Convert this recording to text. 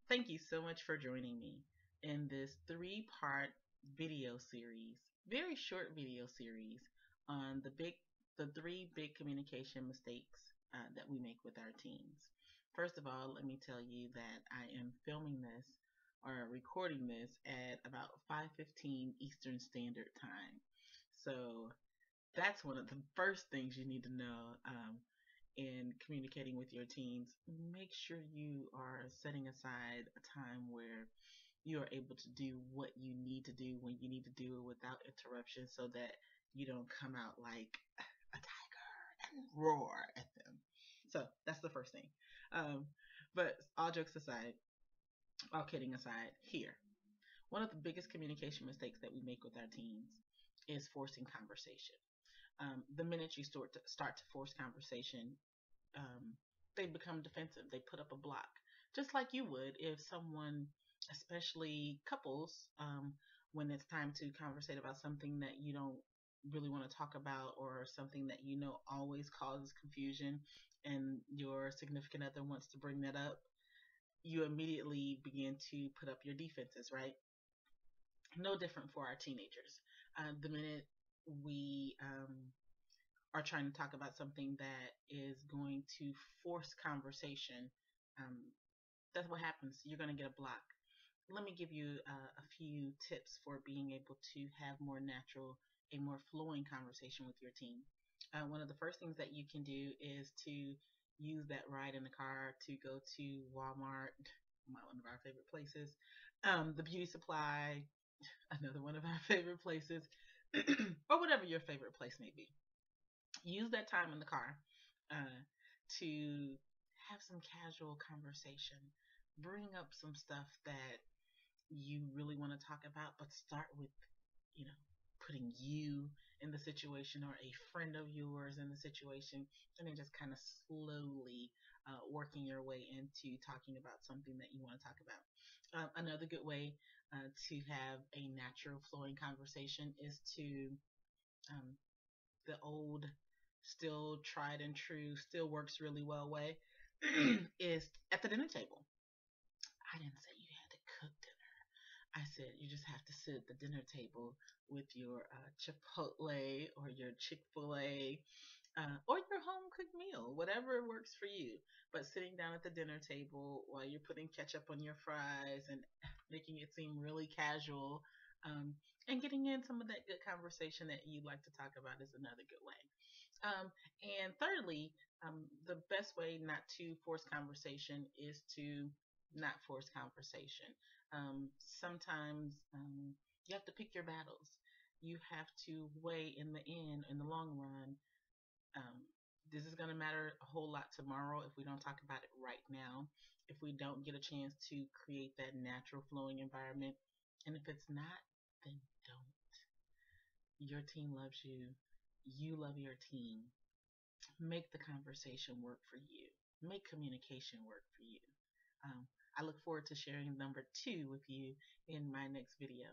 Thank you so much for joining me in this three-part video series, very short video series on the three big communication mistakes that we make with our teens. First of all, let me tell you that I am filming this or recording this at about 5:15 Eastern Standard Time. So that's one of the first things you need to know. In communicating with your teens, make sure you are setting aside a time where you are able to do what you need to do when you need to do it without interruption so that you don't come out like a tiger and roar at them. So that's the first thing. Um, but all jokes aside, all kidding aside, here, one of the biggest communication mistakes that we make with our teens is forcing conversation. The minute you start to force conversation, um, they become defensive. They put up a block, just like you would if someone, especially couples, when it's time to conversate about something that you don't really want to talk about or something that you know always causes confusion, and your significant other wants to bring that up, you immediately begin to put up your defenses, right? No different for our teenagers. The minute we are trying to talk about something that is going to force conversation, um, that's what happens. You're going to get a block. Let me give you a few tips for being able to have a more flowing conversation with your team. One of the first things that you can do is to use that ride in the car to go to Walmart, one of our favorite places, the beauty supply, another one of our favorite places, or whatever your favorite place may be. Use that time in the car uh, to have some casual conversation. Bring up some stuff that you really want to talk about, but start with, you know, putting you in the situation or a friend of yours in the situation, and then just kind of slowly working your way into talking about something that you want to talk about. Another good way to have a natural flowing conversation is to um, the old, still tried and true, still works really well way is at the dinner table. I didn't say you had to cook dinner. I said you just have to sit at the dinner table with your Chipotle or your Chick-fil-A or your home cooked meal, whatever works for you. But sitting down at the dinner table while you're putting ketchup on your fries and making it seem really casual, um, and getting in some of that good conversation that you like to talk about is another good way. And thirdly, the best way not to force conversation is to not force conversation. Sometimes you have to pick your battles. You have to weigh in the end, in the long run. Um, this is going to matter a whole lot tomorrow if we don't talk about it right now. If we don't get a chance to create that natural flowing environment, and if it's not, then don't. Your team loves you. You love your team. Make the conversation work for you. Make communication work for you. Um, I look forward to sharing number two with you in my next video.